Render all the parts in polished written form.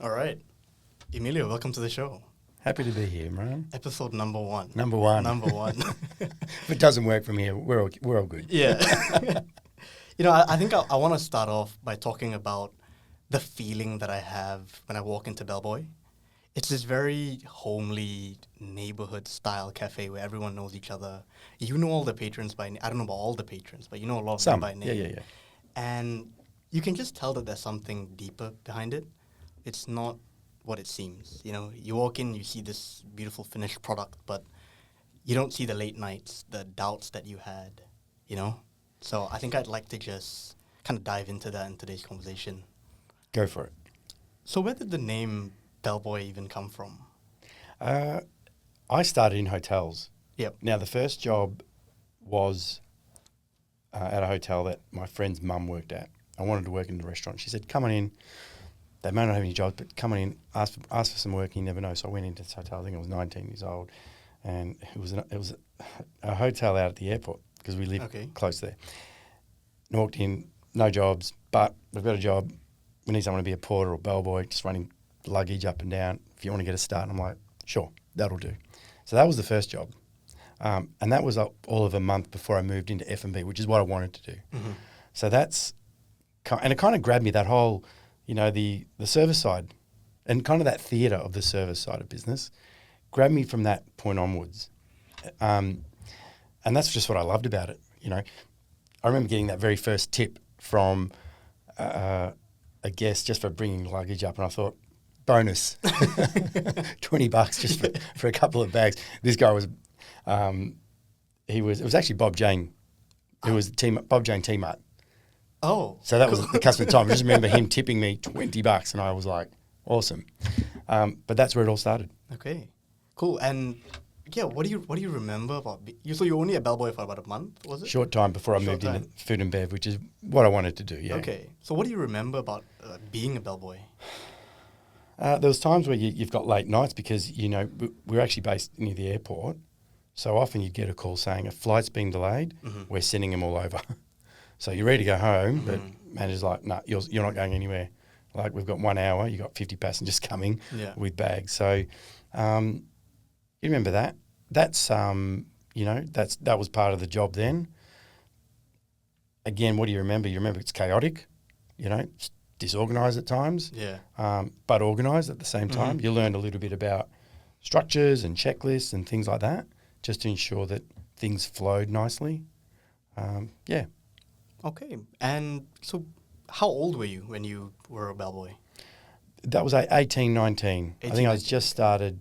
All right. Emilio, welcome to the show. Happy to be here, man. Episode number one. Number one. Number one. If it doesn't work from here, we're all good. Yeah. I think I want to start off by talking about the feeling that I have when I walk into Bellboy. It's this very homely neighborhood style cafe where everyone knows each other. You know all the patrons by name. I don't know about all the patrons, but you know a lot of them Some. by name. Yeah. And you can just tell that there's something deeper behind it. It's not what it seems. You walk in, you see this beautiful finished product, but you don't see the late nights, the doubts that you had, you know? So I think I'd like to just kind of dive into that in today's conversation. Go for it. So where did the name Bellboy even come from? I started in hotels. Yep. Now, the first job was at a hotel that my friend's mum worked at. I wanted to work in the restaurant. She said, come on in. They may not have any jobs, but come on in, ask for some work, you never know. So I went into this hotel, I think I was 19 years old, and it was a hotel out at the airport because we live close there. And I walked in, no jobs, but we've got a job. We need someone to be a porter or bellboy, just running luggage up and down. If you want to get a start, and I'm like, sure, that'll do. So that was the first job. And that was all of a month before I moved into F&B, which is what I wanted to do. Mm-hmm. So and it kind of grabbed me, that whole, the service side and kind of that theatre of the service side of business grabbed me from that point onwards. And that's just what I loved about it. I remember getting that very first tip from a guest just for bringing luggage up, and I thought, bonus, $20 just for a couple of bags. This guy was, it was actually Bob Jane, who was Bob Jane T-Mart. Oh. So that was the customer time. I just remember him tipping me $20, and I was like, awesome. But that's where it all started. Okay, cool. And yeah, what do you remember about so you were only a bellboy for about a month, was it? Short time before I moved into food and bev, which is what I wanted to do. Yeah. Okay. So what do you remember about being a bellboy? There was times where you've got late nights because we're actually based near the airport, so often you'd get a call saying a flight's been delayed. Mm-hmm. We're sending them all over. So you're ready to go home, but manager's like, no, you're not going anywhere. Like, we've got 1 hour, you got 50 passengers coming with bags. So you remember that. That was part of the job then. Again, what do you remember? You remember it's chaotic, it's disorganised at times, but organised at the same time. You learned a little bit about structures and checklists and things like that, just to ensure that things flowed nicely. Okay. And so how old were you when you were a bellboy? That was 18, 19. I think I was just started,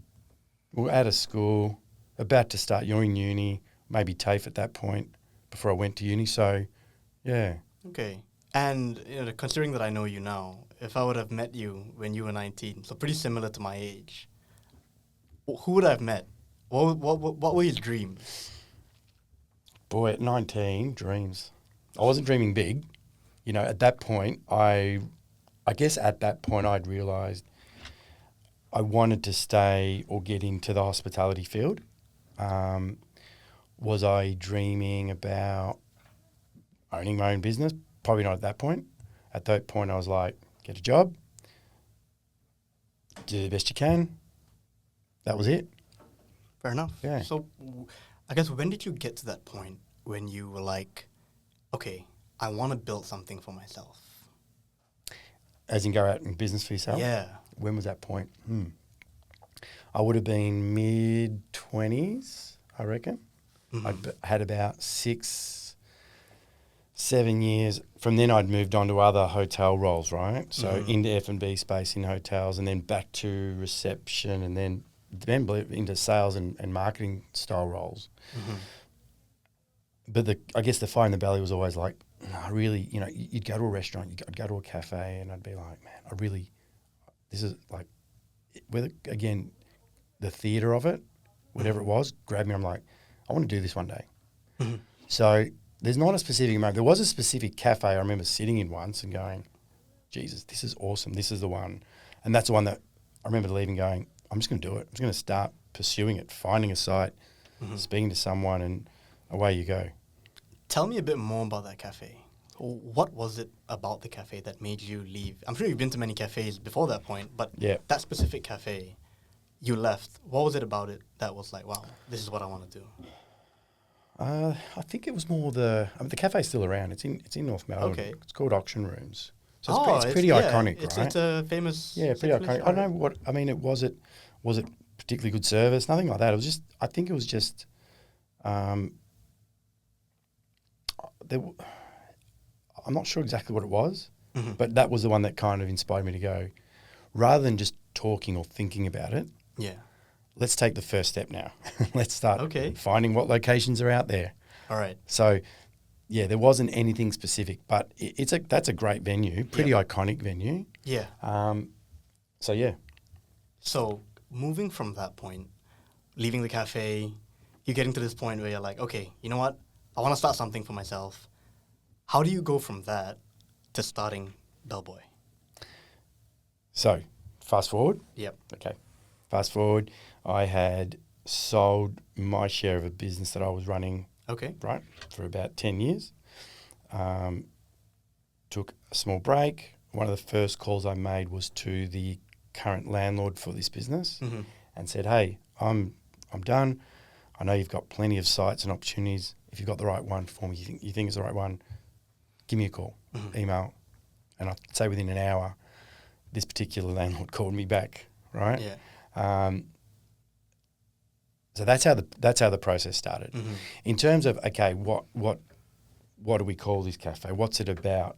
out of school, about to start in uni, maybe TAFE at that point before I went to uni. So, yeah. Okay. And considering that I know you now, if I would have met you when you were 19, so pretty similar to my age, who would I have met? What were your dreams? Boy, at 19, dreams. I wasn't dreaming big. At that point, I guess at that point I'd realised I wanted to stay or get into the hospitality field. Was I dreaming about owning my own business? Probably not at that point. At that point, I was like, get a job, do the best you can. That was it. Fair enough. Yeah. So I guess when did you get to that point when you were like, okay, I want to build something for myself? As in go out in business for yourself? Yeah. When was that point? I would have been mid-20s, I reckon. Mm-hmm. I had about 6, 7 years. From then I'd moved on to other hotel roles, right? So into F&B space in hotels, and then back to reception, and then into sales and marketing style roles. Mm-hmm. But I guess the fire in the belly was always like, I really, you'd go to a restaurant, I'd go to a cafe, and I'd be like, man, this is like, whether, again, the theatre of it, whatever it was, grabbed me. I'm like, I want to do this one day. Mm-hmm. So there's not a specific moment. There was a specific cafe I remember sitting in once and going, Jesus, this is awesome. This is the one. And that's the one that I remember leaving going, I'm just going to do it. I'm just going to start pursuing it, finding a site, speaking to someone, and away you go. Tell me a bit more about that cafe. What was it about the cafe that made you leave? I'm sure you've been to many cafes before that point, but Yeah. that specific cafe, you left. What was it about it that was like, wow, this is what I want to do? I think it was more the cafe's still around. It's in North Melbourne. Okay. It's called Auction Rooms. So Oh, it's pretty iconic, right? It's a famous. Yeah, pretty place, iconic. I don't know what I mean. Was it particularly good service? Nothing like that. It was just. I think it was just. There, I'm not sure exactly what it was, but that was the one that kind of inspired me to go. Rather than just talking or thinking about it, Yeah. let's take the first step now. Let's start Okay. finding what locations are out there. All right. So, yeah, there wasn't anything specific, but that's a great venue, pretty iconic venue. Yeah. So yeah, So moving from that point, leaving the cafe, you're getting to this point where you're like, okay, you know what? I want to start something for myself. How do you go from that to starting Bellboy? so fast forward. Yep. Okay, fast forward. I had sold my share of a business that I was running, Okay. right, for about 10 years. Took a small break. One of the first calls I made was to the current landlord for this business and said, hey, I'm done. I know you've got plenty of sites and opportunities. If you've got the right one for me, you think it's the right one, give me a call, email. And I'd say within an hour, this particular landlord called me back, right? Yeah. So that's how the process started. In terms of, okay, what do we call this cafe? What's it about?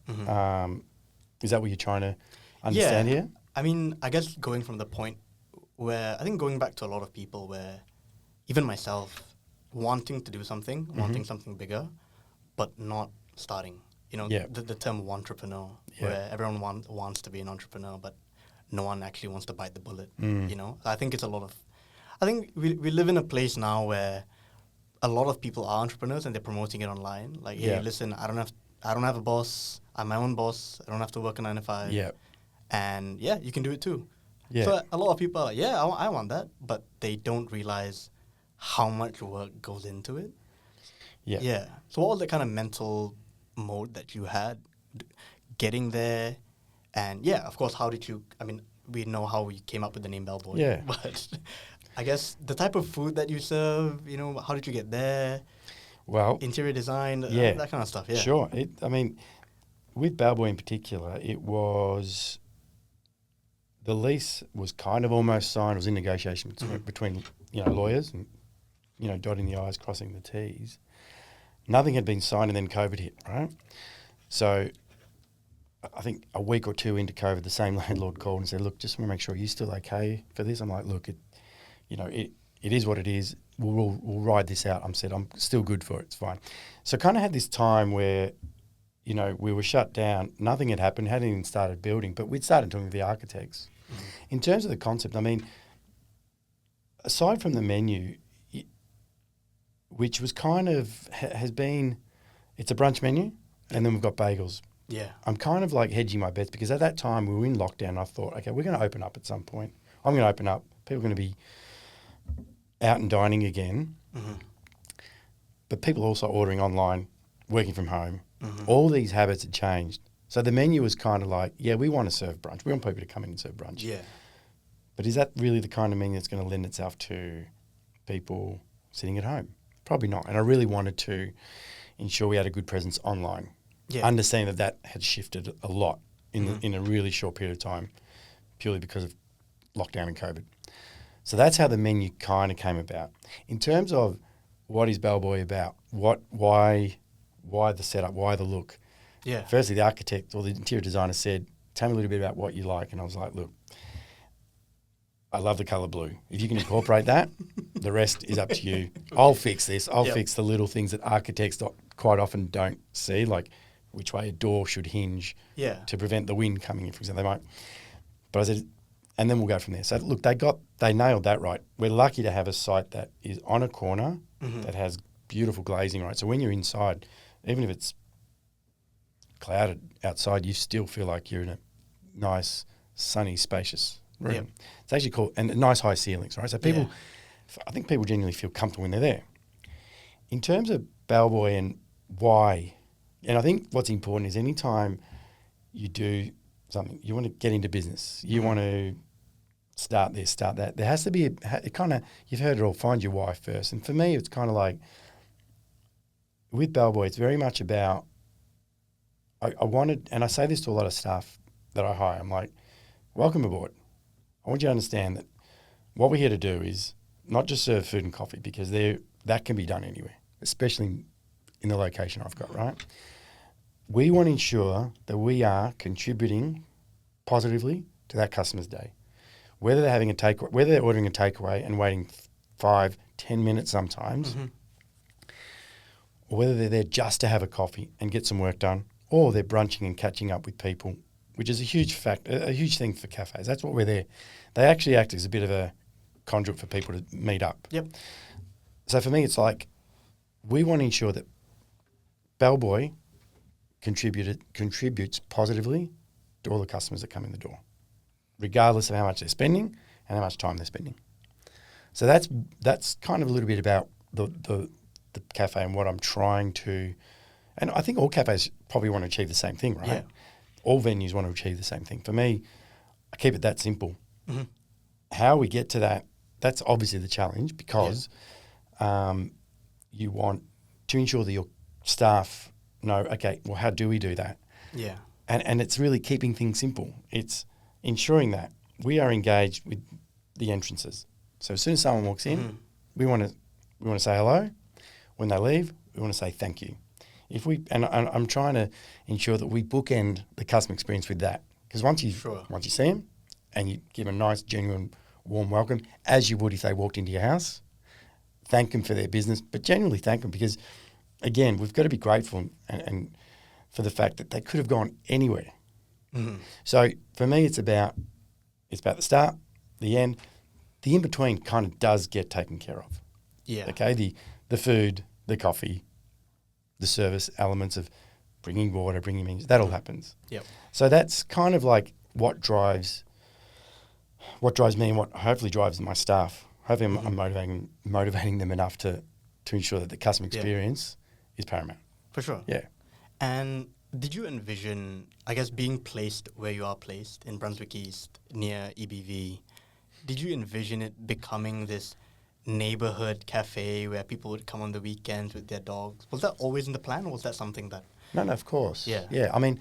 Is that what you're trying to understand here? I mean, I guess going from the point where I think going back to a lot of people where even myself wanting to do something, wanting something bigger, but not starting. You know, the term entrepreneur, where everyone wants to be an entrepreneur, but no one actually wants to bite the bullet. You know, I think it's a lot of. I think we live in a place now where a lot of people are entrepreneurs and they're promoting it online. Like, hey, listen, I don't have a boss. I'm my own boss. I don't have to work a 9 to 5. Yeah. And you can do it too. Yeah. So a lot of people are like, I want that, but they don't realize how much work goes into it. Yeah. Yeah. So what was the kind of mental mode that you had getting there? And of course, how did you, I mean, we know how we came up with the name Bellboy. Yeah. But I guess the type of food that you serve, you know, how did you get there? Well, Interior design, that kind of stuff, yeah. Sure. I mean, with Bellboy in particular, it was, the lease was kind of almost signed. It was in negotiation between lawyers and, dotting the I's, crossing the T's. Nothing had been signed and then COVID hit, right? So I think a week or two into COVID, the same landlord called and said, look, just want to make sure you're still okay for this. I'm like, look, it is what it is. We'll ride this out. I'm still good for it. It's fine. So kind of had this time where, we were shut down. Nothing had happened. Hadn't even started building, but we'd started talking to the architects. In terms of the concept, I mean, aside from the menu, which was kind of has been, it's a brunch menu, and then we've got bagels. Yeah. I'm kind of like hedging my bets because at that time we were in lockdown. And I thought, okay, we're going to open up at some point. I'm going to open up. People are going to be out and dining again. But people are also ordering online, working from home. All these habits had changed. So the menu was kind of like, we want to serve brunch. We want people to come in and serve brunch. Yeah. But is that really the kind of menu that's going to lend itself to people sitting at home? Probably not. And I really wanted to ensure we had a good presence online. Yeah. Understanding that had shifted a lot in a really short period of time, purely because of lockdown and COVID. So that's how the menu kind of came about. In terms of what is Bellboy about, why the setup, why the look? Yeah. Firstly, the architect or the interior designer said, tell me a little bit about what you like. And I was like, look, I love the colour blue. If you can incorporate that, the rest is up to you. I'll fix this. I'll fix the little things that architects quite often don't see, like which way a door should hinge to prevent the wind coming in, for example. They might. But I said, and then we'll go from there. So look, they nailed that right. We're lucky to have a site that is on a corner that has beautiful glazing, right? So when you're inside, even if it's clouded outside, you still feel like you're in a nice, sunny, spacious room. Yep. It's actually cool, and nice high ceilings, right? So I think people genuinely feel comfortable when they're there. In terms of Bellboy and why And I think what's important is anytime you do something, you want to get into business, you want to start this, start that. There has to be it kind of, you've heard it all, find your why first. And for me, it's kind of like with Bellboy, it's very much about, I wanted, and I say this to a lot of staff that I hire, I'm like, welcome aboard. I want you to understand that what we're here to do is not just serve food and coffee, because that can be done anywhere, especially in the location I've got, right? We want to ensure that we are contributing positively to that customer's day. Whether they're having whether they're ordering a takeaway and waiting 5-10 minutes sometimes, or whether they're there just to have a coffee and get some work done, or they're brunching and catching up with people, which is a huge thing for cafes. That's what we're there. They actually act as a bit of a conduit for people to meet up. Yep. So for me, it's like we want to ensure that Bellboy contributes positively to all the customers that come in the door, regardless of how much they're spending and how much time they're spending. So that's kind of a little bit about the cafe and what I'm trying to, and I think all cafes probably want to achieve the same thing, right? Yeah. All venues want to achieve the same thing. For me, I keep it that simple. Mm-hmm. How we get to that, that's obviously the challenge, because you want to ensure that your staff know, okay, well, how do we do that? Yeah. And it's really keeping things simple. It's ensuring that we are engaged with the entrances. So as soon as someone walks in, we want to say hello. When they leave, we want to say thank you. I'm trying to ensure that we bookend the customer experience with that, because once you see them and you give them a nice, genuine, warm welcome, as you would if they walked into your house, thank them for their business, but genuinely thank them, because again, we've got to be grateful and for the fact that they could have gone anywhere. Mm-hmm. So for me, it's about the start, the end, the in between kind of does get taken care of. Yeah. Okay, the food, the coffee, the service elements of bringing water, bringing menus, that all happens. Yep. So that's kind of like what drives me and what hopefully drives my staff. Hopefully I'm motivating them enough to ensure that the customer experience is paramount. For sure. Yeah. And did you envision, I guess, being placed where you are placed in Brunswick East near EBV, did you envision it becoming this neighborhood cafe where people would come on the weekends with their dogs? Was that always in the plan, or was that something that... No, of course. Yeah. Yeah, I mean,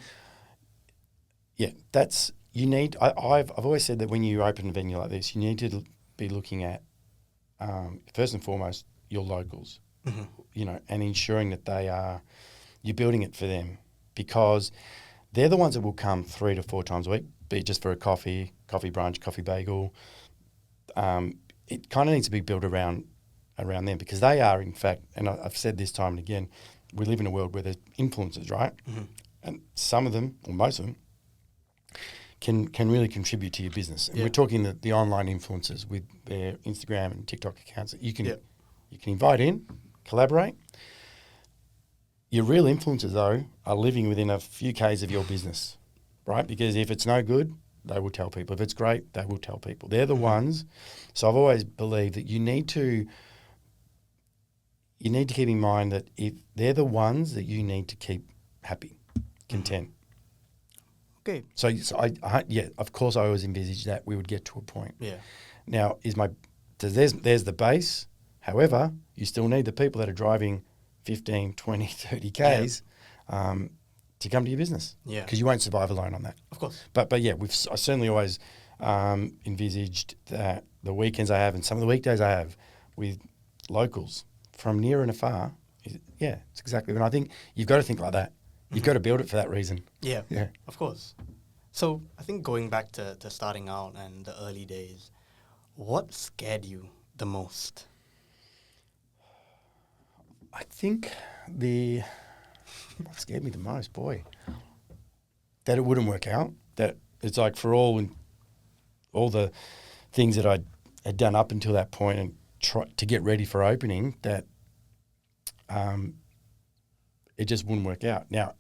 yeah, that's, you need, I've always said that when you open a venue like this, you need to be looking at, first and foremost, your locals, and ensuring that you're building it for them, because they're the ones that will come 3 to 4 times a week, be it just for a coffee brunch, coffee bagel. It kind of needs to be built around them, because they are, in fact, and I've said this time and again, we live in a world where there's influencers, right? Mm-hmm. And some of them, or most of them, can really contribute to your business. And we're talking the online influencers with their Instagram and TikTok accounts that you can invite in, collaborate. Your real influencers, though, are living within a few Ks of your business, right? Because if it's no good, they will tell people. If it's great, they will tell people. They're the ones. So I've always believed that you need to keep in mind that if they're the ones that you need to keep happy, content. Okay. So of course I always envisaged that we would get to a point. Yeah. Now there's the base. However, you still need the people that are driving 15, 20, 30 Ks to come to your business. Yeah. Because you won't survive alone on that. Of course. But yeah, I certainly always envisaged that the weekends I have and some of the weekdays I have with locals from near and afar, it's exactly. And I think you've got to think like that. You've got to build it for that reason. Yeah. Yeah. Of course. So I think going back to starting out and the early days, what scared you the most? I think what scared me the most, boy, that it wouldn't work out. That it's like for all the things that I had done up until that point and try to get ready for opening, that it just wouldn't work out. Now,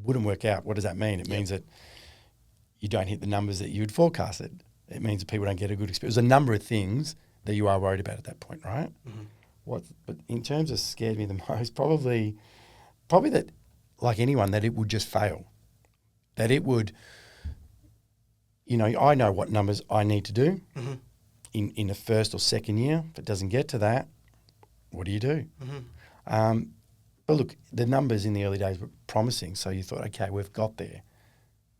wouldn't work out, what does that mean? It means that you don't hit the numbers that you had forecasted. It means that people don't get a good experience. There's a number of things that you are worried about at that point, right? Mm-hmm. But in terms of scared me the most, probably that, like anyone, that it would just fail. That it would, I know what numbers I need to do Mm-hmm. in the first or second year. If it doesn't get to that, what do you do? Mm-hmm. But look, the numbers in the early days were promising, so you thought, okay, we've got there.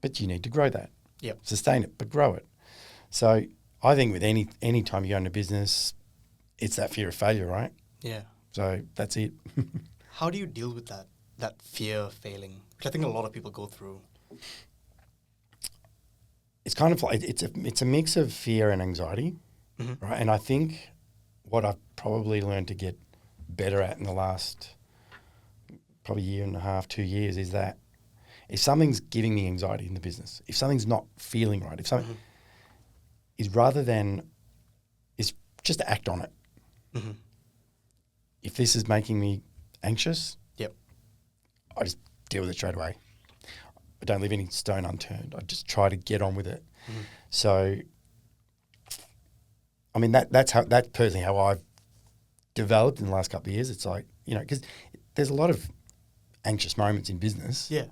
But you need to grow that. Yep. Sustain it, but grow it. So I think with any time you go into business, it's that fear of failure, right? Yeah. So that's it. How do you deal with that fear of failing, which I think a lot of people go through? It's kind of like it's a mix of fear and anxiety, Mm-hmm. right? And I think what I've probably learned to get better at in the last probably year and a half, 2 years is that if something's giving me anxiety in the business, if something's not feeling right, if something is is just to act on it. Mm-hmm. If this is making me anxious, Yep. I just deal with it straight away. I don't leave any stone unturned. I just try to get on with it. Mm-hmm. So, I mean, that's personally how I've developed in the last couple of years. It's like, because there's a lot of anxious moments in business. Yeah.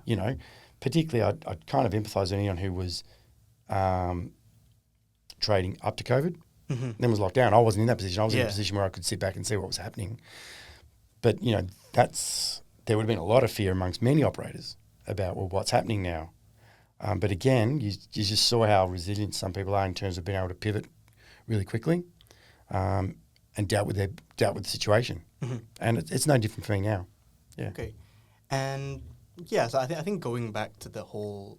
Particularly I'd kind of empathise with anyone who was trading up to COVID. Mm-hmm. Then was locked down. I wasn't in that position. I was in a Yeah. position where I could sit back and see what was happening. But, there would have been a lot of fear amongst many operators about, well, what's happening now? But again, you just saw how resilient some people are in terms of being able to pivot really quickly and dealt with the situation. Mm-hmm. And it's no different for me now. Yeah. Okay. And yeah, so I think going back to the whole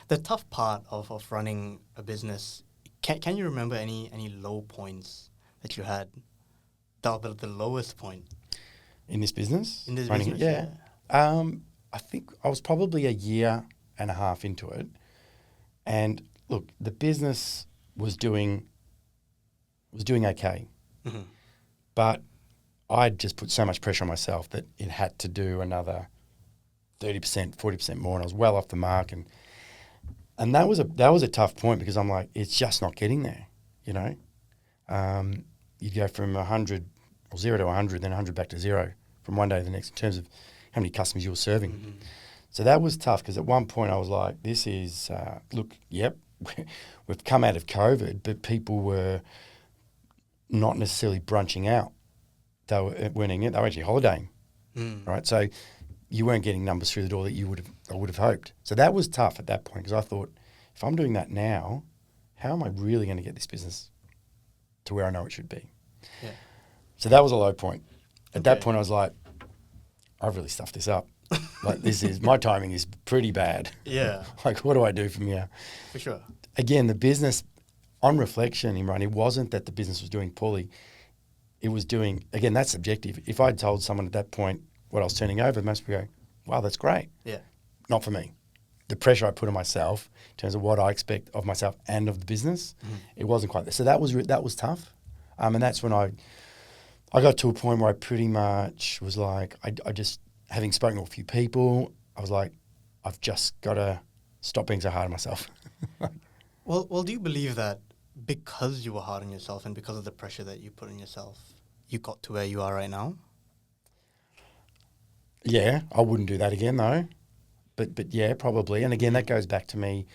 the tough part of running a business, can you remember any low points that you had? The lowest point In this business? in this running business? it? Yeah. I think I was probably a year and a half into it. And look, the business was doing okay. Mm-hmm. But I'd just put so much pressure on myself that it had to do another 30%, 40% more, and I was well off the mark. And that was a tough point because I'm like, it's just not getting there, You'd go from 100 or 0 to 100, then 100 back to 0 from one day to the next in terms of how many customers you were serving. Mm-hmm. So that was tough because at one point I was like, this is, look, yep, we've come out of COVID, but people were not necessarily brunching out. They weren't actually holidaying, right? So you weren't getting numbers through the door that I would have hoped. So that was tough at that point because I thought, if I'm doing that now, how am I really going to get this business to where I know it should be? Yeah. So that was a low point. At that Okay. point, I was like, I've really stuffed this up. Like my timing is pretty bad. Yeah. Like, what do I do from here? For sure. Again, the business, on reflection, Imran, it wasn't that the business was doing poorly. It was doing, again, that's subjective. If I'd told someone at that point what I was turning over, most people go, wow, that's great. Yeah. Not for me. The pressure I put on myself in terms of what I expect of myself and of the business, it wasn't quite there. So that was tough. And that's when I got to a point where I pretty much was like, I just, having spoken to a few people, I was like, I've just got to stop being so hard on myself. Well, do you believe that because you were hard on yourself and because of the pressure that you put on yourself, you got to where you are right now? Yeah, I wouldn't do that again though. But yeah, probably. And again, that goes back to me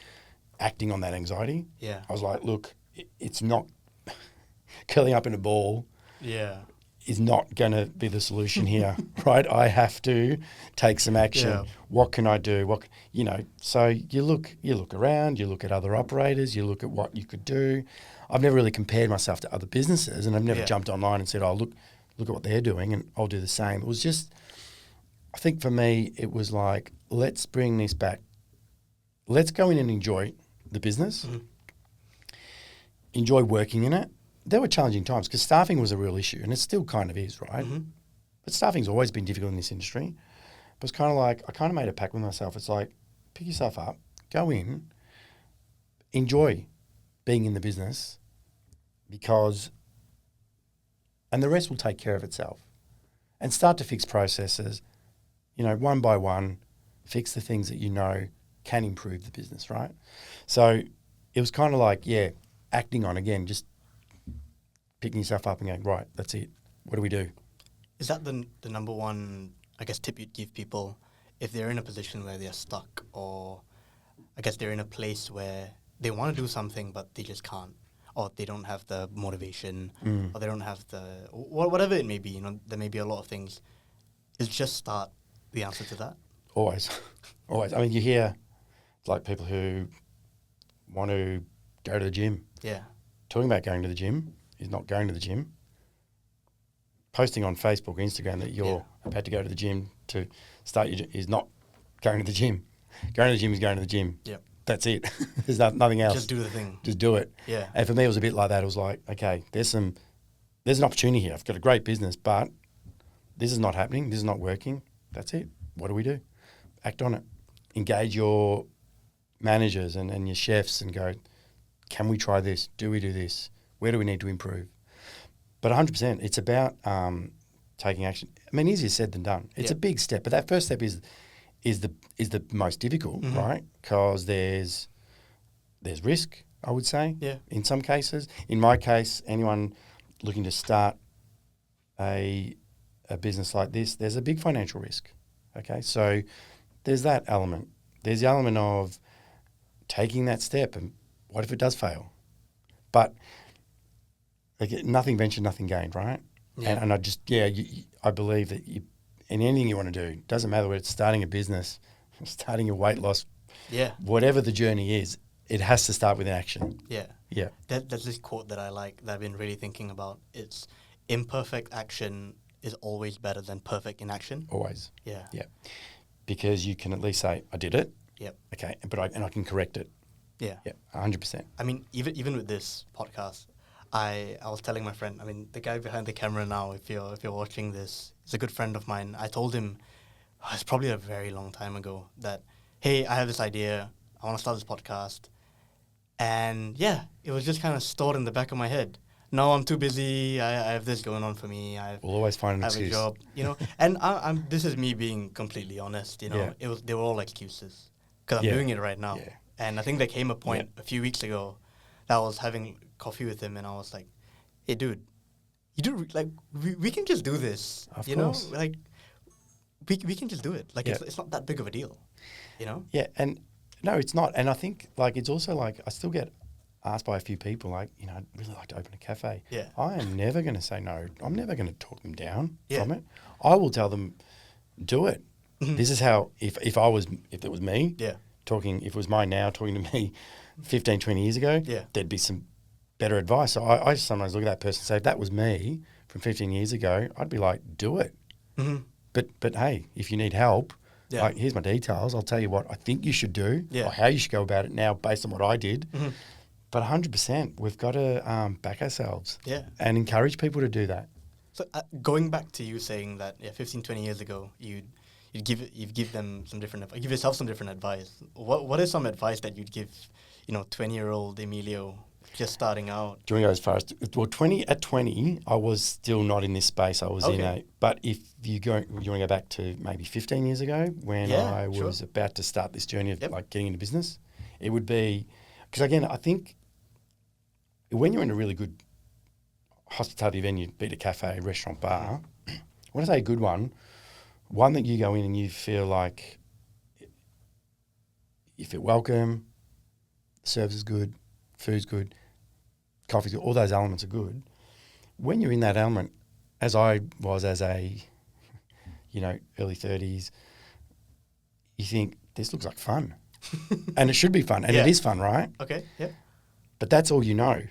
acting on that anxiety. Yeah. I was like, look, it's not curling up in a ball Yeah. is not going to be the solution here, right? I have to take some action. Yeah. What can I do? So you look around, you look at other operators, you look at what you could do. I've never really compared myself to other businesses, and I've never jumped online and said, oh, look at what they're doing and I'll do the same. It was just, I think for me, it was like, let's bring this back. Let's go in and enjoy the business, enjoy working in it. There were challenging times because staffing was a real issue, and it still kind of is, right? Mm-hmm. But staffing's always been difficult in this industry. But it's kind of like, I kind of made a pact with myself. It's like, pick yourself up, go in, enjoy being in the business and the rest will take care of itself. And start to fix processes, one by one, fix the things that you know can improve the business, right? So it was kind of like, acting on, again, just picking yourself up and going, right, that's it. What do we do? Is that the number one I guess, tip you'd give people if they're in a position where they're stuck, or I guess they're in a place where they want to do something but they just can't, or they don't have the motivation, or they don't have the whatever it may be. There may be a lot of things. Is just start the answer to that? Always. Always. I mean, you hear like people who want to go to the gym. Yeah. Talking about going to the gym is not going to the gym. Posting on Facebook, Instagram that you're about to go to the gym to start your gym is not going to the gym. Going to the gym is going to the gym. Yep. That's it. There's nothing else. Just do the thing. Just do it. Yeah. And for me, it was a bit like that. It was like, okay, there's an opportunity here. I've got a great business, but this is not happening. This is not working. That's it. What do? Act on it. Engage your managers and your chefs and go, can we try this? Do we do this? Where do we need to improve? But 100%, it's about taking action. I mean, easier said than done. It's a big step, but that first step is the most difficult, right? Because there's risk, I would say. Yeah. In some cases, in my case, anyone looking to start a business like this, there's a big financial risk. Okay, so there's that element. There's the element of taking that step, and what if it does fail? But nothing ventured, nothing gained, right? Yeah. And I just, I believe that in anything you want to do, doesn't matter whether it's starting a business, starting a weight loss, whatever the journey is, it has to start with an action. Yeah. Yeah. There's this quote that I like that I've been really thinking about. It's imperfect action is always better than perfect inaction. Always. Yeah. Yeah. Because you can at least say, I did it. Yep. Okay. But I can correct it. Yeah. Yeah. 100%. I mean, even with this podcast, I was telling my friend, I mean, the guy behind the camera now, if you're watching this, he's a good friend of mine. I told him, it's probably a very long time ago, that, hey, I have this idea. I want to start this podcast. And yeah, it was just kind of stored in the back of my head. No, I'm too busy. I have this going on for me. We'll always find an I have excuse. a job, And I'm. This is me being completely honest. Yeah. They were all excuses because I'm doing it right now. Yeah. And I think there came a point a few weeks ago that I was having coffee with him, and I was like, "Hey, dude, we can just do this. Of course. Like we can just do it. Like it's not that big of a deal, Yeah, and no, it's not. And I think it's also I still get asked by a few people I'd really like to open a cafe. Yeah. I am never going to say no. I'm never going to talk them down from it. I will tell them, do it. Mm-hmm. This is how, if it was me, if it was mine now talking to me 15, 20 years ago, there'd be some better advice. So I sometimes look at that person and say, if that was me from 15 years ago, I'd be like, do it. Mm-hmm. But hey, if you need help, here's my details. I'll tell you what I think you should do or how you should go about it now based on what I did. Mm-hmm. But 100%, we've got to back ourselves and encourage people to do that. So going back to you saying that 15, 20 years ago, you'd give them some different, give yourself some different advice. What is some advice that you'd give, 20-year-old Emilio just starting out? Do you want to go as far as, well, 20, I was still not in this space. I was but if you want to go back to maybe 15 years ago when I was about to start this journey of getting into business, it would be, because again, I think when you're in a really good hospitality venue, be it a cafe, restaurant, bar, when I say a good one that you go in and you feel like you feel welcome, service is good, food's good, coffee's good, all those elements are good. When you're in that element, as I was as a, early 30s, you think, this looks like fun. And it should be fun. And it is fun, right? Okay, yeah. But that's all you know.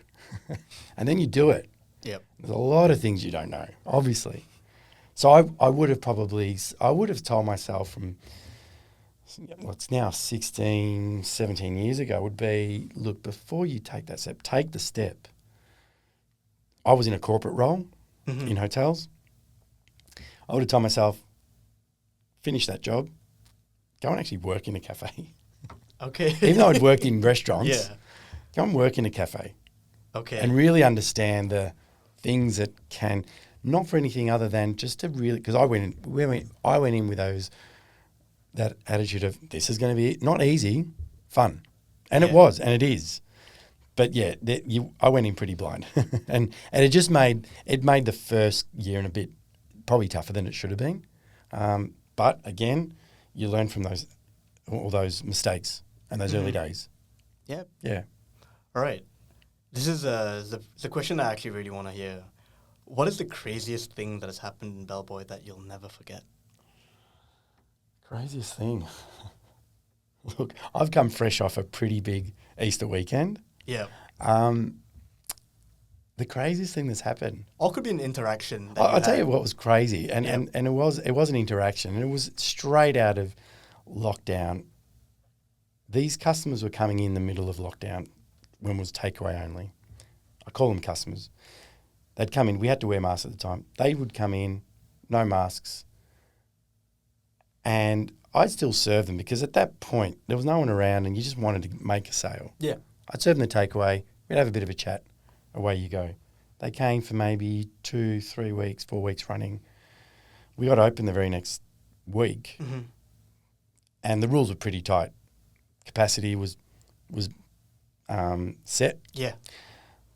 And then you do it. Yep. There's a lot of things you don't know, obviously. So I would have told myself from, it's now 16, 17 years ago, would be, look, before you take that step, take the step. I was in a corporate role in hotels. I would have told myself, finish that job, go and actually work in a cafe. Okay. Even though I'd worked in restaurants, go and work in a cafe. Okay. And really understand the things that can, not for anything other than just to really, because I went in with that attitude of, this is going to be not easy, fun. And it was, and it is. But I went in pretty blind. and it just made the first year and a bit probably tougher than it should have been. But again, you learn from all those mistakes and those early days. Yeah. Yeah. All right. This is the question I actually really want to hear. What is the craziest thing that has happened in Bellboy that you'll never forget? Craziest thing. Look, I've come fresh off a pretty big Easter weekend. Yeah. The craziest thing that's happened. Or could be an interaction. That I'll tell you what was crazy, and it was an interaction, and it was straight out of lockdown. These customers were coming in the middle of lockdown when it was takeaway only. I call them customers. They'd come in. We had to wear masks at the time. They would come in, no masks, and I'd still serve them because at that point there was no one around, and you just wanted to make a sale. Yeah. I'd serve them the takeaway. We'd have a bit of a chat. Away you go. They came for maybe 2, 3 weeks, 4 weeks running. We got open the very next week, and the rules were pretty tight. Capacity was set. Yeah.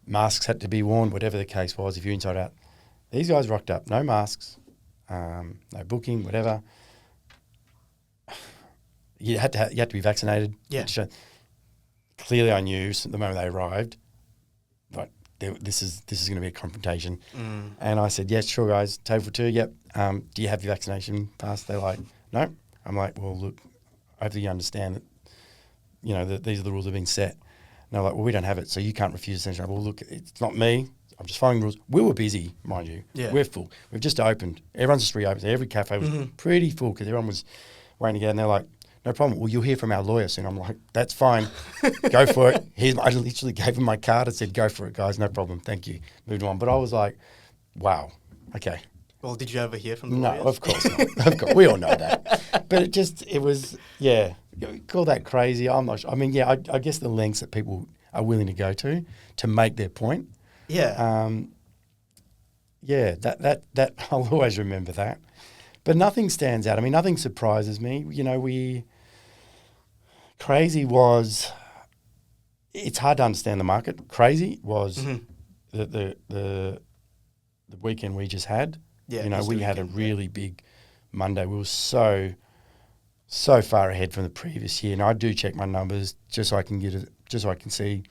Masks had to be worn, whatever the case was, if you're inside out. These guys rocked up, no masks, no booking, whatever. You had to be vaccinated. Yeah. Clearly, I knew the moment they arrived, but this is going to be a confrontation. And I said, yes, sure, guys. Table for 2. Yep. Do you have your vaccination pass? They're like, no. I'm like, well, look, hopefully you understand that, that these are the rules that have been set. And they're like, well, we don't have it, so you can't refuse essential. Well, look, it's not me. I'm just following the rules. We were busy, mind you. Yeah. We're full. We've just opened. Everyone's just reopened. Every cafe was pretty full because everyone was waiting to get. And they're like, no problem. Well, you'll hear from our lawyer soon. I'm like, that's fine. Go for it. I literally gave him my card and said, go for it, guys. No problem. Thank you. Moved on. But I was like, wow. Okay. Well, did you ever hear from the No, lawyers? of course not. Of course. We all know that. But it was, yeah. Call that crazy. I'm not sure. I mean, yeah, I guess the lengths that people are willing to go to make their point. Yeah. Yeah, that I'll always remember that. But nothing stands out. I mean, nothing surprises me. Crazy was, it's hard to understand the market. Crazy was the weekend we just had. Yeah, we had a really big Monday. We were so far ahead from the previous year. And I do check my numbers just so I can see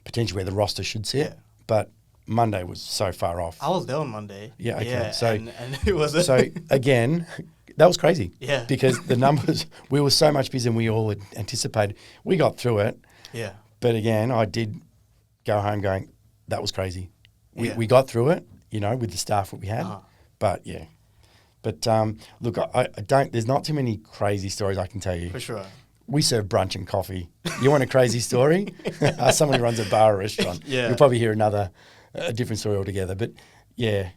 potentially where the roster should sit. Yeah. But Monday was so far off. I was there on Monday. Yeah, okay. Yeah, So- and it was So again, that was crazy. Yeah. Because the numbers, we were so much busier than we all had anticipated. We got through it. yeah. But again, I did go home going, that was crazy. Yeah. We got through it, with the staff that we had. Uh-huh. But yeah. But look, I don't, there's not too many crazy stories I can tell you. For sure. We serve brunch and coffee. You want a crazy story? Someone who runs a bar or restaurant. Yeah. You'll probably hear a different story altogether. But yeah.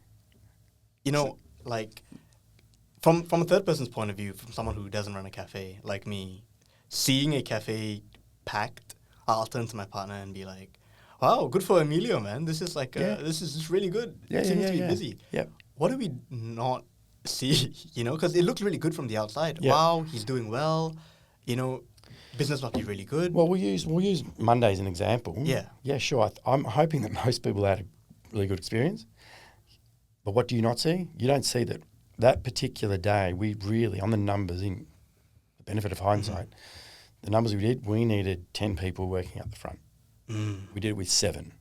Like from a third person's point of view, from someone who doesn't run a cafe like me, seeing a cafe packed, I'll turn to my partner and be like, "Wow, good for Emilio, man. This is like this is really good. Yeah, Seems to be yeah. busy." Yep. What do we not see? Because it looks really good from the outside. Yeah. Wow, he's doing well. Business must be really good. Well, we'll use Monday as an example. Yeah. Yeah, sure. I'm hoping that most people had a really good experience. But what do you not see? You don't see that particular day, we really, on the numbers, in the benefit of hindsight, the numbers we needed 10 people working up the front. We did it with 7.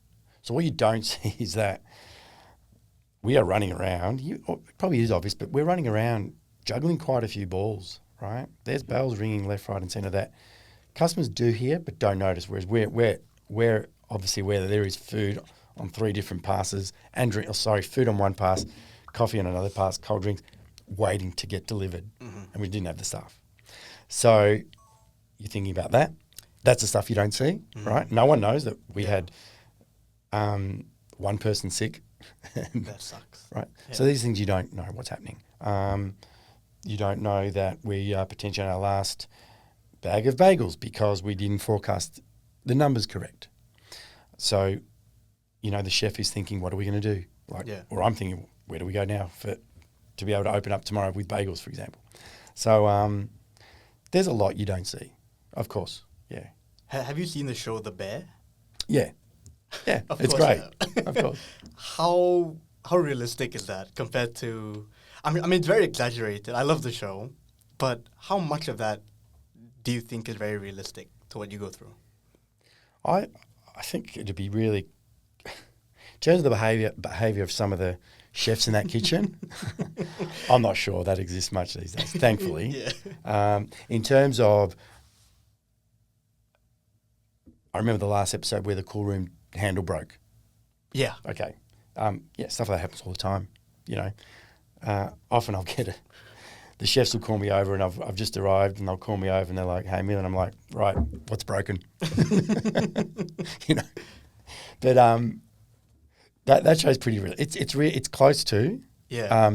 So what you don't see is that we are running around. It probably is obvious, but we're running around juggling quite a few balls, right? There's bells ringing left, right and centre that customers do hear but don't notice, whereas we're obviously where there is food on 3 different passes and food on one pass, coffee on another pass, cold drinks, waiting to get delivered. And we didn't have the staff. So you're thinking about that. That's the stuff you don't see, right? No one knows that we had one person sick. That sucks. Right. Yeah. So these things you don't know what's happening. You don't know that we are potentially on our last bag of bagels because we didn't forecast the numbers correct. So, the chef is thinking, what are we going to do? Or I'm thinking, where do we go now to be able to open up tomorrow with bagels, for example? So there's a lot you don't see, of course. Yeah. Have you seen the show The Bear? Yeah. Yeah, Of it's course great. I have. Of course. How realistic is that compared to? I mean, it's very exaggerated. I love the show, but how much of that do you think is very realistic to what you go through? I think it'd be really, in terms of the behaviour of some of the chefs in that kitchen, I'm not sure that exists much these days, thankfully. Yeah. In terms of, I remember the last episode where the cool room handle broke. Yeah. Okay. Yeah, stuff like that happens all the time, you know. Often I'll get the chefs will call me over and I've just arrived and they'll call me over and they're like, hey, Emilio, and I'm like, right, what's broken? You know. But that show's pretty real. It's close to. Yeah.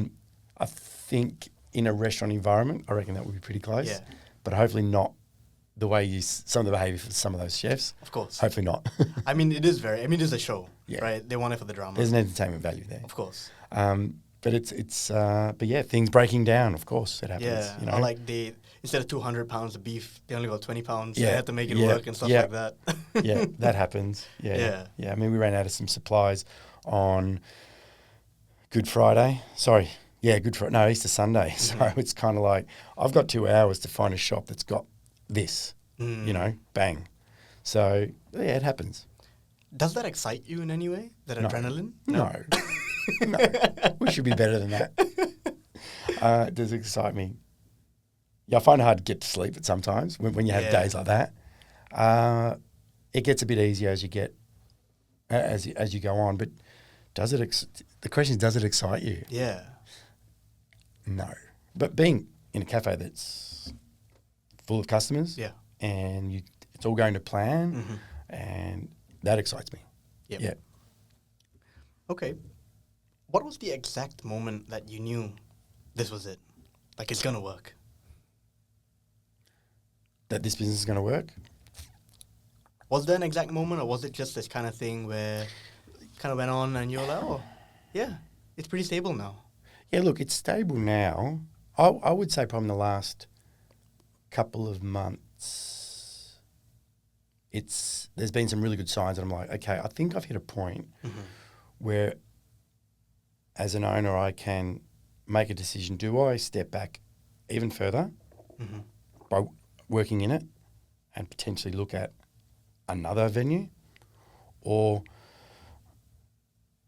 I think in a restaurant environment, I reckon that would be pretty close. Yeah. But hopefully not the way some of the behaviour for some of those chefs. Of course. Hopefully not. I mean, it is a show, Yeah. right? They want it for the drama. There's an entertainment value there. Of course. But yeah, things breaking down, of course, it happens. Yeah. You know? Or like instead of 200 pounds of beef, they only got 20 pounds. Yeah. They had to make it Yeah. work and stuff Yeah. like that. Yeah, that happens. Yeah. Yeah. Yeah. I mean, we ran out of some supplies on Good Friday. Sorry. Yeah, Good Friday. No, Easter Sunday. So it's kind of like, I've got 2 hours to find a shop that's got this, you know, bang. So, yeah, it happens. Does that excite you in any way? That adrenaline? No. No. We should be better than that. It does excite me. Yeah, I find it hard to get to sleep at sometimes when you have days like that. It gets a bit easier as you get as you go on. But the question is, does it excite you? Yeah. No. But being in a cafe that's full of customers, Yeah. and it's all going to plan, and that excites me. Yep. Yeah. Okay. What was the exact moment that you knew this was it? Like, it's going to work? That this business is going to work. Was there an exact moment, or was it just this kind of thing where it kind of went on and you're like, oh, yeah, it's pretty stable now? Yeah, look, it's stable now. I would say probably in the last couple of months, there's been some really good signs, and I'm like, okay, I think I've hit a point where, as an owner, I can make a decision. Do I step back even further by working in it and potentially look at another venue, or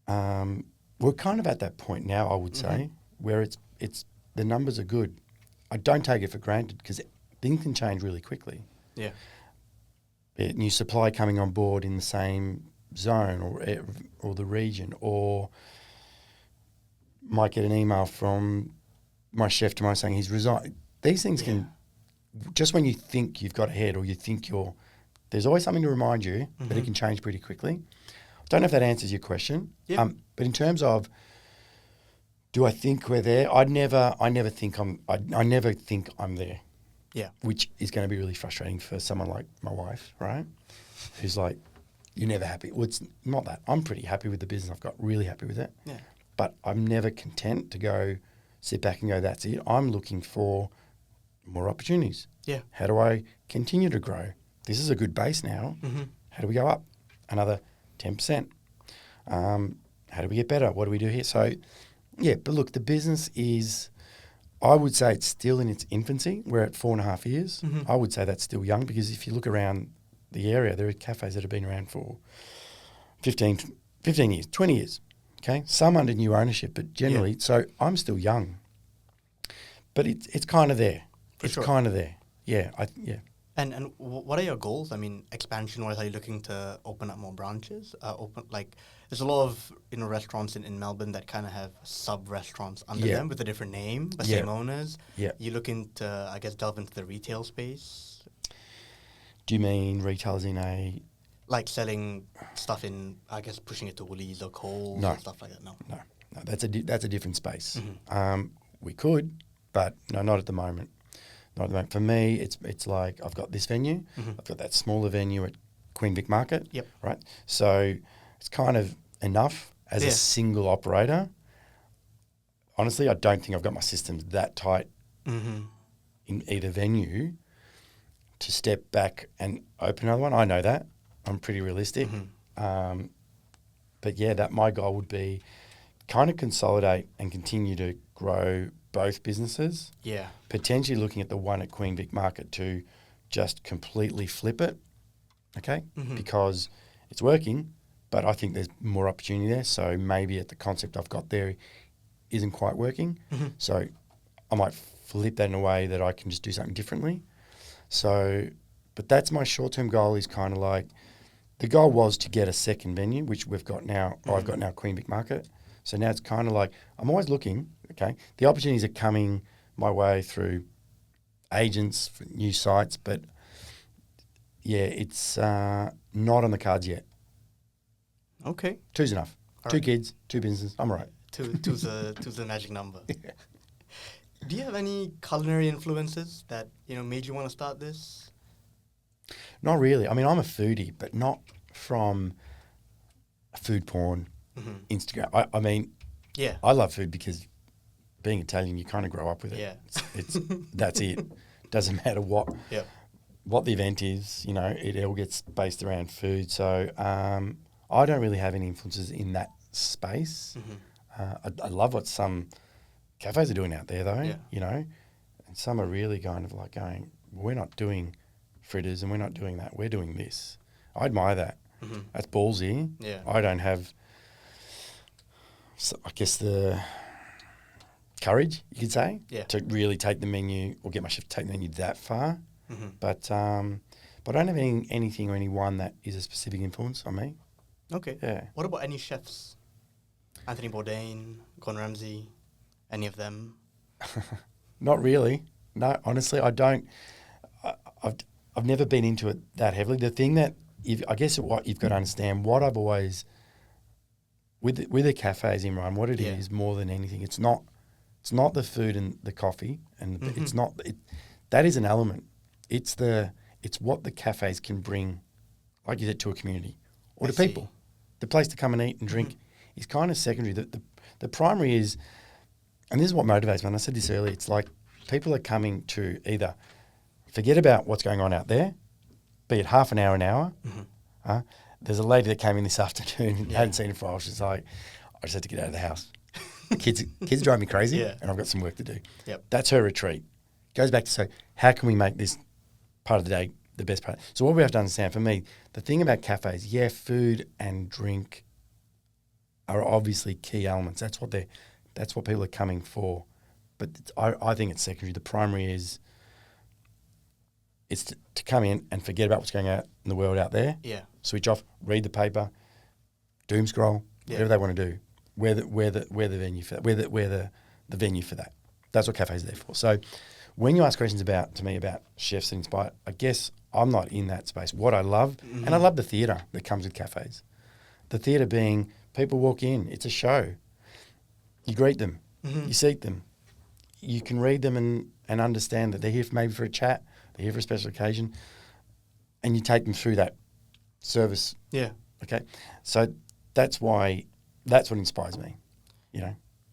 we're kind of at that point now, I would say, where it's the numbers are good. I don't take it for granted because things can change really quickly. Yeah. New supply coming on board in the same zone or the region, or might get an email from my chef tomorrow saying he's resigned. These things can, just when you think you've got ahead or you think there's always something to remind you, but it can change pretty quickly. I don't know if that answers your question. Yeah. But in terms of, do I think we're there? I never think I'm there. Yeah. Which is going to be really frustrating for someone like my wife, right? Who's like, you're never happy. Well, it's not that. I'm pretty happy with the business I've got, really happy with it. Yeah. But I'm never content to go sit back and go, that's it. I'm looking for more opportunities. Yeah. How do I continue to grow? This is a good base now. How do we go up? Another 10%. How do we get better? What do we do here? So, yeah, but look, the business is, I would say it's still in its infancy. We're at 4.5 years. I would say that's still young, because if you look around the area, there are cafes that have been around for 15 years, 20 years. Okay, some under new ownership, but generally, so I'm still young. But it's kind of there. It's kind of there. Yeah, And what are your goals? I mean, expansion-wise, are you looking to open up more branches? There's a lot of restaurants in Melbourne that kind of have sub-restaurants under them with a different name, but same owners. Yeah. You're looking to, I guess, delve into the retail space? Do you mean retailers in a... Like selling stuff in, I guess, pushing it to Woolies or Coles and stuff like that? No, that's a different space. We could, but no, not at the moment. Not at the moment. For me, it's like I've got this venue, I've got that smaller venue at Queen Vic Market, right? So it's kind of enough as a single operator. Honestly, I don't think I've got my systems that tight in either venue to step back and open another one. I know that. I'm pretty realistic. But yeah, that my goal would be kind of consolidate and continue to grow both businesses, Yeah. potentially looking at the one at Queen Vic Market to just completely flip it, okay, because it's working, but I think there's more opportunity there. So maybe at the concept I've got there isn't quite working. So I might flip that in a way that I can just do something differently. So, but that's my short-term goal is kind of like, the goal was to get a second venue, which we've got now, or I've got now Queen Vic Market. So now it's kind of like, I'm always looking, okay? The opportunities are coming my way through agents, for new sites, but yeah, it's not on the cards yet. Okay. Two's enough. All Two right. kids, two businesses, I'm all right. Two's the magic number. Yeah. Do you have any culinary influences that, made you want to start this? Not really. I mean, I'm a foodie, but not from food porn, Instagram. I mean, Yeah. I love food because being Italian, you kind of grow up with it. Yeah. It's that's it. Doesn't matter what Yep. what the event is, it all gets based around food. So I don't really have any influences in that space. I love what some cafes are doing out there, though. Yeah. And some are really kind of like going, we're not doing fritters and we're not doing that. We're doing this. I admire that. That's ballsy. Yeah. I don't have, I guess, the courage, you could say, to really take the menu or get my chef to take the menu that far. But I don't have anything or anyone that is a specific influence on me. Okay. Yeah. What about any chefs? Anthony Bourdain, Gordon Ramsay, any of them? Not really. No, honestly, I don't. I've never been into it that heavily. The thing that I guess what you've got to understand, what I've always with the cafes, Imran, what it is more than anything, it's not the food and the coffee, and it's not that is an element. It's what the cafes can bring, like you said, to a community or to people. The place to come and eat and drink is kind of secondary. The primary is, and this is what motivates me, and I said this earlier, it's like people are coming to either forget about what's going on out there, be it half an hour. There's a lady that came in this afternoon and hadn't seen her for a while. She's like, I just had to get out of the house. Kids drive me crazy and I've got some work to do. Yep. That's her retreat. Goes back to say, how can we make this part of the day the best part? So what we have to understand, for me, the thing about cafes, food and drink are obviously key elements. That's what people are coming for. But I think it's secondary. The primary is to come in and forget about what's going on in the world out there. Yeah. Switch off, read the paper, doom scroll, whatever they want to do. We're the venue for that. We're the venue for that. That's what cafes are there for. So when you ask questions to me about chefs that inspire, I guess I'm not in that space. What I love, and I love the theatre that comes with cafes. The theatre being, people walk in, it's a show. You greet them, you seat them. You can read them and understand that they're here maybe for a chat, they're here for a special occasion, and you take them through that service. Yeah. Okay. So that's what inspires me,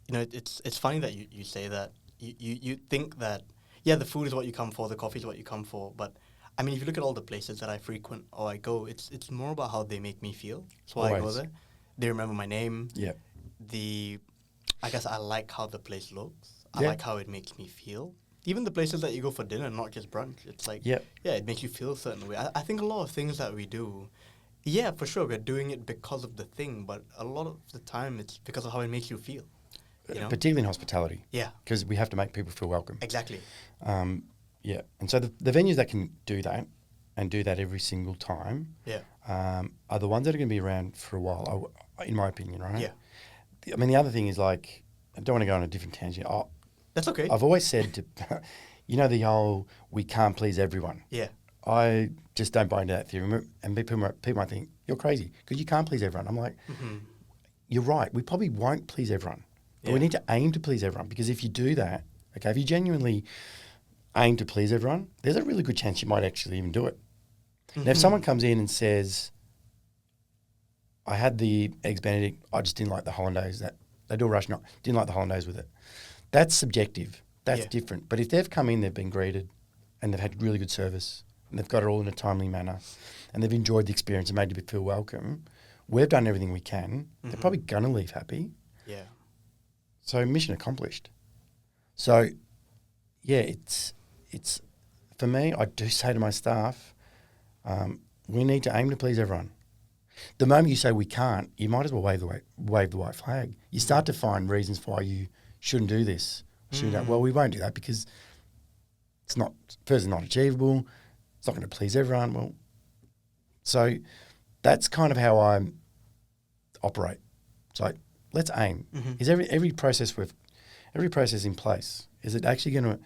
It's funny that you say that. You think that, the food is what you come for, the coffee is what you come for, but I mean, if you look at all the places that I frequent or I go, it's more about how they make me feel. That's why I go there. They remember my name. Yeah. I guess I like how the place looks. I like how it makes me feel. Even the places that you go for dinner, not just brunch, it's like, it makes you feel a certain way. I think a lot of things that we do, for sure, we're doing it because of the thing, but a lot of the time it's because of how it makes you feel. Particularly in hospitality. Yeah. Because we have to make people feel welcome. Exactly. And so the venues that can do that and do that every single time are the ones that are going to be around for a while, in my opinion, right? Yeah. I mean, the other thing is, like, I don't want to go on a different tangent. That's okay. I've always said the whole, we can't please everyone. Yeah. I just don't buy into that theory. And people might think, you're crazy because you can't please everyone. I'm like, you're right. We probably won't please everyone. But we need to aim to please everyone, because if you do that, okay, if you genuinely aim to please everyone, there's a really good chance you might actually even do it. Now, if someone comes in and says, I had the Eggs Benedict, I just didn't like the hollandaise, that they do a Russian, didn't like the hollandaise with it. That's subjective. That's different. But if they've come in, they've been greeted and they've had really good service and they've got it all in a timely manner and they've enjoyed the experience and made you feel welcome, we've done everything we can. They're probably going to leave happy. Yeah. So mission accomplished. So, yeah, it's for me, I do say to my staff, we need to aim to please everyone. The moment you say we can't, you might as well wave the white flag. You start to find reasons why you shouldn't do this. Shouldn't do that. Well, we won't do that because it's not, first, not achievable. It's not going to please everyone. Well, so that's kind of how I operate. It's like, let's aim. Is every process in place? Is it actually going to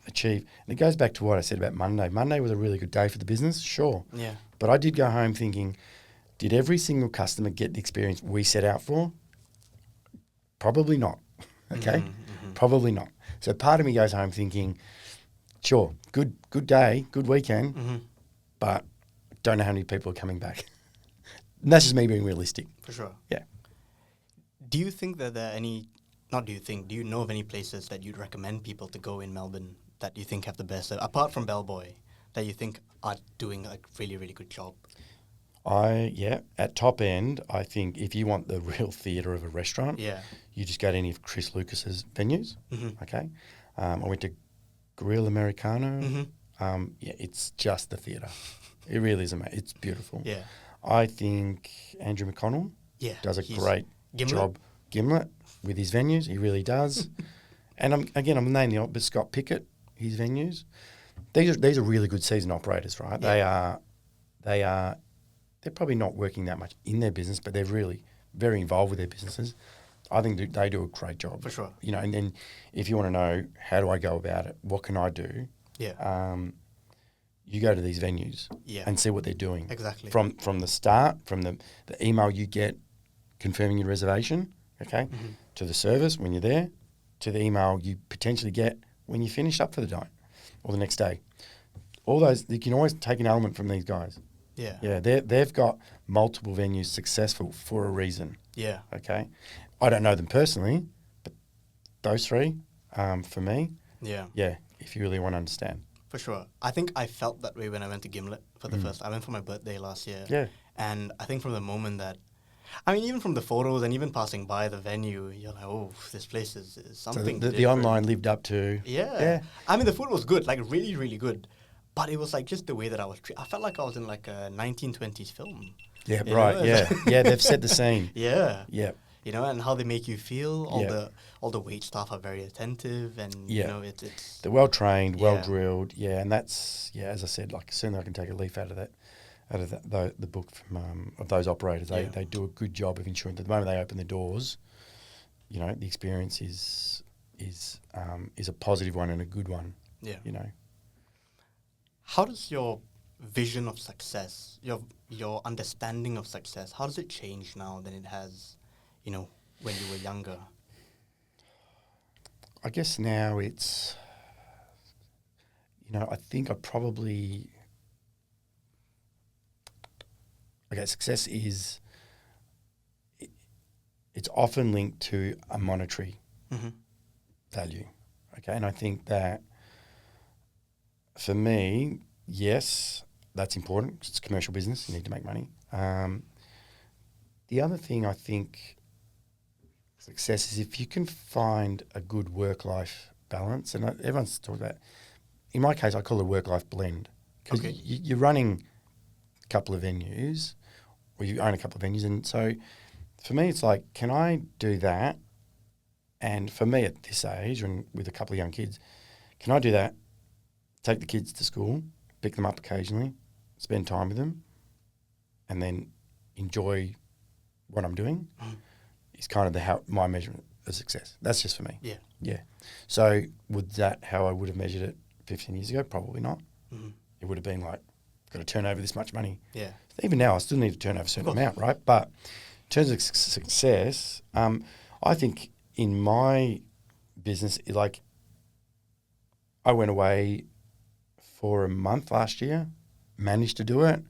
achieve? And it goes back to what I said about Monday. Monday was a really good day for the business, sure. Yeah. But I did go home thinking, did every single customer get the experience we set out for? Probably not. Okay? Probably not. So part of me goes home thinking, sure, good day, good weekend, but don't know how many people are coming back. And that's just me being realistic. For sure. Yeah. Do you think that there are any, not do you think, do you know of any places that you'd recommend people to go in Melbourne that you think have the best, apart from Bellboy, that you think are doing a really, really good job? At top end, I think if you want the real theatre of a restaurant, you just go to any of Chris Lucas's venues. Okay, I went to Grill Americano. It's just the theatre. It really is amazing. It's beautiful. Yeah, I think Andrew McConnell does a great job. Gimlet with his venues, he really does. And I'm naming the old, but Scott Pickett, his venues. These are really good seasoned operators, right? Yeah. They're probably not working that much in their business, but they're really very involved with their businesses. I think they do a great job. For sure. You know, and then if you want to know how do I go about it, what can I do? Yeah. You go to these venues and see what they're doing. Exactly. From the start, from the email you get confirming your reservation, okay, to the service when you're there, to the email you potentially get when you finish up for the night or the next day. All those, you can always take an element from these guys. Yeah. Yeah, they've got multiple venues successful for a reason. Yeah. Okay. I don't know them personally, but those three, for me, yeah, if you really want to understand. For sure. I think I felt that way when I went to Gimlet for the first. I went for my birthday last year. Yeah. And I think from the moment that, I mean, even from the photos and even passing by the venue, you're like, oh, this place is something. So the online lived up to. Yeah. I mean, the food was good, like really, really good. But it was like just the way that I was treated. I felt like I was in like a 1920s film. Yeah, right. Yeah, they've set the scene. Yeah. Yeah. You know, and how they make you feel. All the wait staff are very attentive, and you know, it's they're well trained, well drilled. Yeah, and that's as I said, like certainly I can take a leaf out of the book from of those operators. They do a good job of ensuring that the moment they open the doors, you know, the experience is a positive one and a good one. Yeah. You know. How does your vision of success, your understanding of success, how does it change now than it has, you know, when you were younger? I guess now it's, you know, I think success is, it's often linked to a monetary value. Okay, and I think that for me, yes, that's important because it's a commercial business. You need to make money. The other thing I think success is if you can find a good work-life balance, and everyone's talking about, in my case, I call it a work-life blend because you're running a couple of venues or you own a couple of venues. And so for me, it's like, can I do that? And for me at this age and with a couple of young kids, can I do that? Take the kids to school, pick them up occasionally, spend time with them, and then enjoy what I'm doing is kind of my measurement of success. That's just for me. Yeah. Yeah. So would that how I would have measured it 15 years ago? Probably not. It would have been like, got to turn over this much money. Yeah. Even now, I still need to turn over a certain amount, right? But in terms of success, I think in my business, like I went away for a month last year, managed to do it.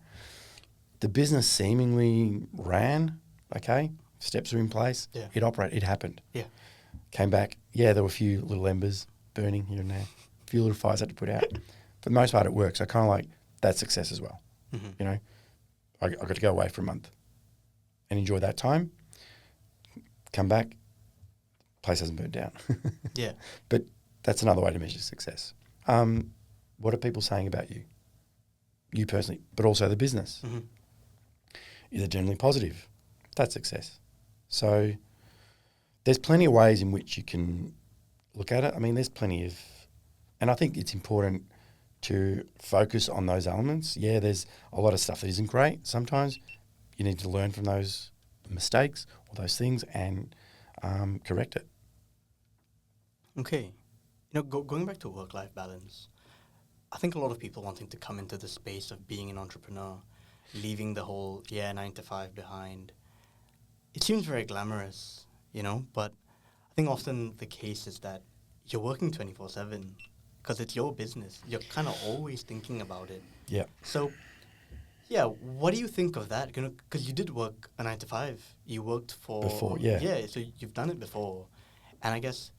The business seemingly ran, okay, steps are in place. Yeah. It operated, it happened. Yeah. Came back, there were a few little embers burning here and there, a few little fires I had to put out. For the most part, it works. So kind of like that's success as well. You know, I got to go away for a month and enjoy that time. Come back, place hasn't burned down. Yeah. But that's another way to measure success. What are people saying about you? You personally, but also the business. Mm-hmm. Is it generally positive? That's success. So there's plenty of ways in which you can look at it. I mean, there's plenty of, and I think it's important to focus on those elements. Yeah, there's a lot of stuff that isn't great. Sometimes you need to learn from those mistakes or those things and correct it. Okay. Going back to work-life balance, I think a lot of people wanting to come into the space of being an entrepreneur, leaving the whole 9 to 5 behind. It seems very glamorous, but I think often the case is that you're working 24/7 because it's your business. You're kind of always thinking about it. Yeah. So, yeah, what do you think of that? Because you did work a 9 to 5. You worked for Before, yeah. Yeah, so you've done it before, and I guess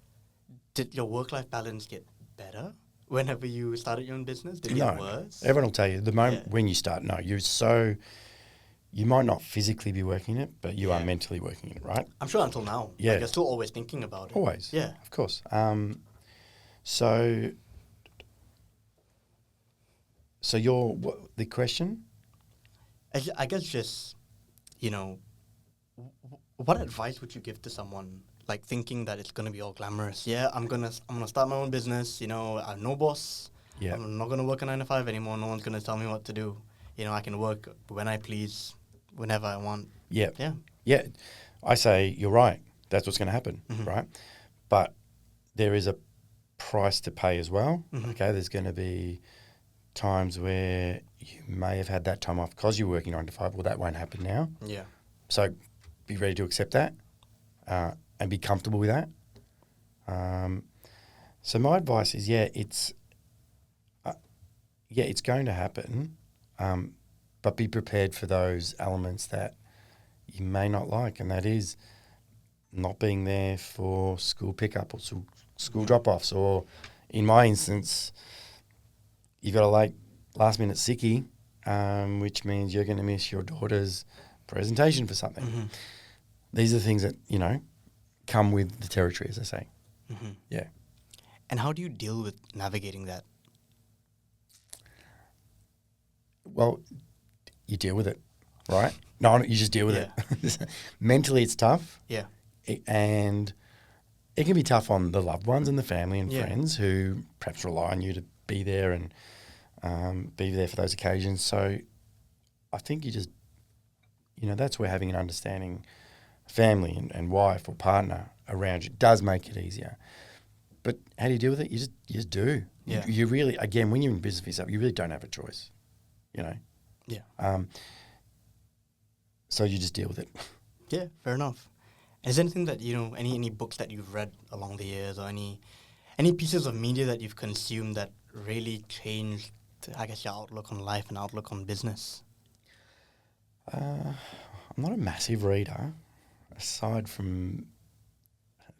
did your work-life balance get better whenever you started your own business? Did it get worse? Everyone will tell you the moment Yeah. when you start, no, you might not physically be working it, but you are mentally working it, right? I'm sure until now. Yeah. Like, you're still always thinking about it. Always. Yeah. Of course. So the question? I guess just, what advice would you give to someone like thinking that it's gonna be all glamorous? Yeah, I'm gonna start my own business. I have no boss. Yeah. I'm not gonna work a 9 to 5 anymore. No one's gonna tell me what to do. I can work when I please, whenever I want. Yeah. Yeah. Yeah. I say you're right. That's what's going to happen, Mhm. right? But there is a price to pay as well. Mhm. Okay, there's going to be times where you may have had that time off because you're working 9 to 5. Well, that won't happen now. Yeah. So be ready to accept that and be comfortable with that. So my advice is, it's going to happen, but be prepared for those elements that you may not like, and that is not being there for school pickup or school drop-offs, or in my instance, you got a last minute sickie, which means you're going to miss your daughter's presentation for something. Mm-hmm. These are things that, come with the territory, as I say. Mm-hmm. Yeah. And how do you deal with navigating that? Well, you deal with it, right? No, you just deal with it. Mentally, it's tough. Yeah. And it can be tough on the loved ones and the family and Yeah. friends who perhaps rely on you to be there and be there for those occasions. So I think you just, that's where having an understanding family and wife or partner around you does make it easier. But how do you deal with it? You just do. Yeah. You really, again, when you're in business for yourself, you really don't have a choice, Yeah. So you just deal with it. Yeah, fair enough. Is there anything that, any books that you've read along the years, or any pieces of media that you've consumed that really changed, I guess, your outlook on life and outlook on business? I'm not a massive reader, aside from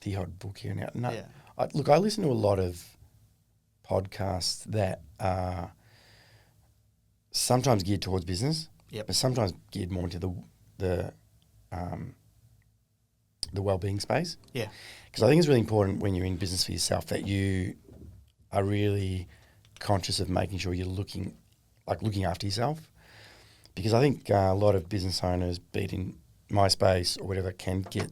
the odd book here and there. No, Yeah. I listen to a lot of podcasts that are sometimes geared towards business, Yep. but sometimes geared more into the well-being space. Yeah. Because I think it's really important when you're in business for yourself that you are really conscious of making sure you're looking after yourself. Because I think a lot of business owners, be it in my space or whatever, can get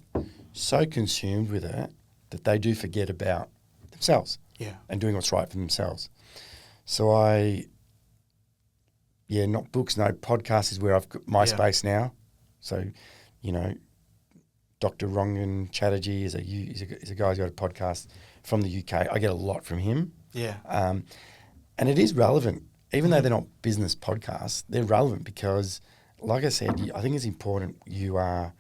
so consumed with it that they do forget about themselves. Yeah. And doing what's right for themselves. So not books, no, podcasts is where I've got my space now. So, Dr. Rangan Chatterjee is a guy who's got a podcast from the UK. I get a lot from him. Yeah. And it is relevant. Even though they're not business podcasts, they're relevant because, like I said, I think it's important you are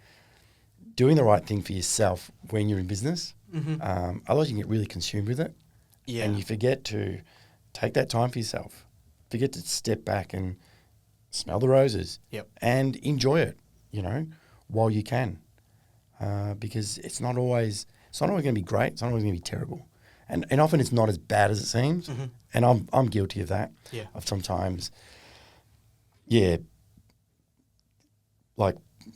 doing the right thing for yourself when you're in business. Mm-hmm. Otherwise, you can get really consumed with it. Yeah. And you forget to take that time for yourself. Forget to step back and smell the roses. Yep. And enjoy it, while you can. Because it's not always going to be great. It's not always going to be terrible. And often it's not as bad as it seems. Mm-hmm. And I'm guilty of that. Yeah. Of sometimes, like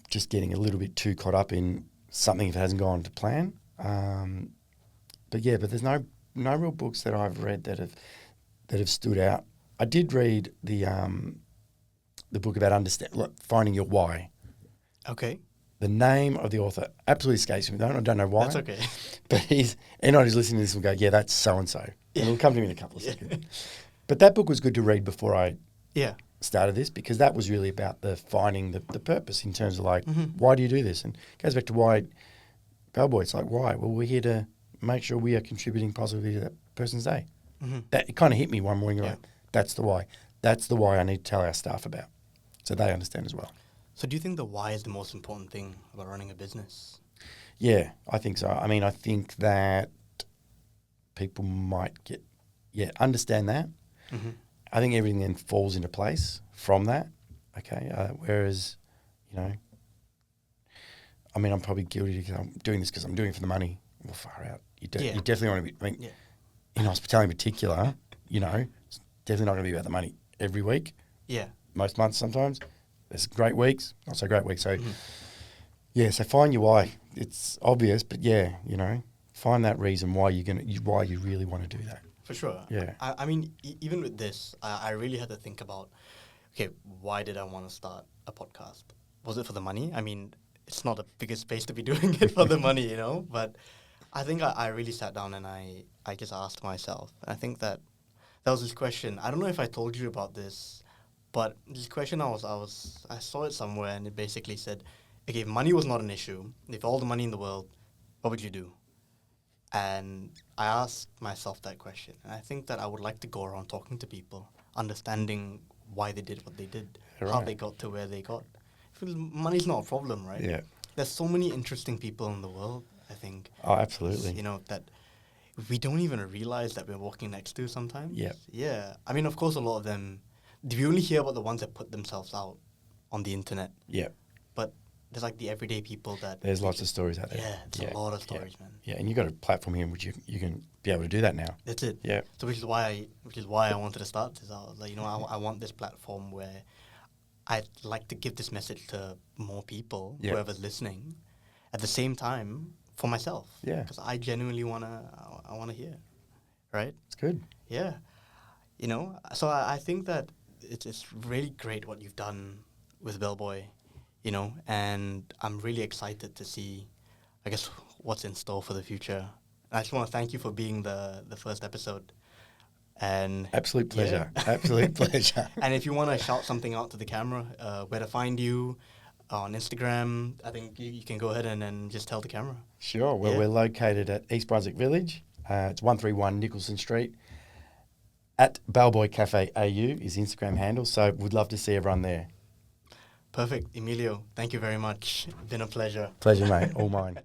just getting a little bit too caught up in something if it hasn't gone to plan. But there's no no real books that I've read that have stood out. I did read the book about finding your why. Okay. The name of the author absolutely escapes me. I don't know why. That's okay. But anyone who's listening to this will go, yeah, that's so-and-so. And it'll come to me in a couple of seconds. But that book was good to read before I started this, because that was really about finding the purpose in terms of like, why do you do this? And it goes back to why Bellboy. It's like, why? Well, we're here to make sure we are contributing positively to that person's day. That it kind of hit me one morning, like, that's the why. That's the why I need to tell our staff about, so they understand as well. So do you think the why is the most important thing about running a business? Yeah, I think so. I mean, I think that people might understand that. I think everything then falls into place from that. Okay, whereas, I mean, I'm probably guilty because I'm doing this because I'm doing it for the money. Well, far out. You definitely want to be. I mean, in hospitality in particular, it's definitely not going to be about the money every week. Yeah. Most months, sometimes there's great weeks, not so great weeks. So, so find your why. It's obvious, but find that reason why why you really want to do that. For sure. Yeah. I mean, even with this, I really had to think about, okay, why did I want to start a podcast? Was it for the money? I mean, it's not the biggest space to be doing it for the money, but I think I really sat down and I just asked myself. And I think that was this question. I don't know if I told you about this, but this question I saw it somewhere, and it basically said, okay, if money was not an issue, if all the money in the world, what would you do? And I asked myself that question. And I think that I would like to go around talking to people, understanding why they did what they did, how they got to where they got. Because money's not a problem, right? Yeah. There's so many interesting people in the world, I think. Oh, absolutely. That we don't even realize that we're walking next to sometimes. Yeah. Yeah. I mean, of course, a lot of them, we only hear about the ones that put themselves out on the internet. Yeah. But there's like the everyday people that... There's lots of stories out there. Yeah, there's a lot of stories, man. Yeah, and you've got a platform here in which you can be able to do that now. That's it. Yeah. So which is why I wanted to start this. I was like, I want this platform where I'd like to give this message to more people, whoever's listening, at the same time for myself. Yeah. Because I genuinely wanna hear, right? It's good. Yeah. So I think that it's really great what you've done with Bellboy, and I'm really excited to see, I guess, what's in store for the future. I just want to thank you for being the first episode. And absolute pleasure. Yeah. Absolute pleasure. And if you want to shout something out to the camera, where to find you on Instagram, I think you can go ahead and then just tell the camera. Sure. Well, we're located at East Brunswick Village. It's 131 Nicholson Street. At Bellboy Café AU is the Instagram handle. So we'd love to see everyone there. Perfect. Emilio, thank you very much. It's been a pleasure. Pleasure, mate. All mine.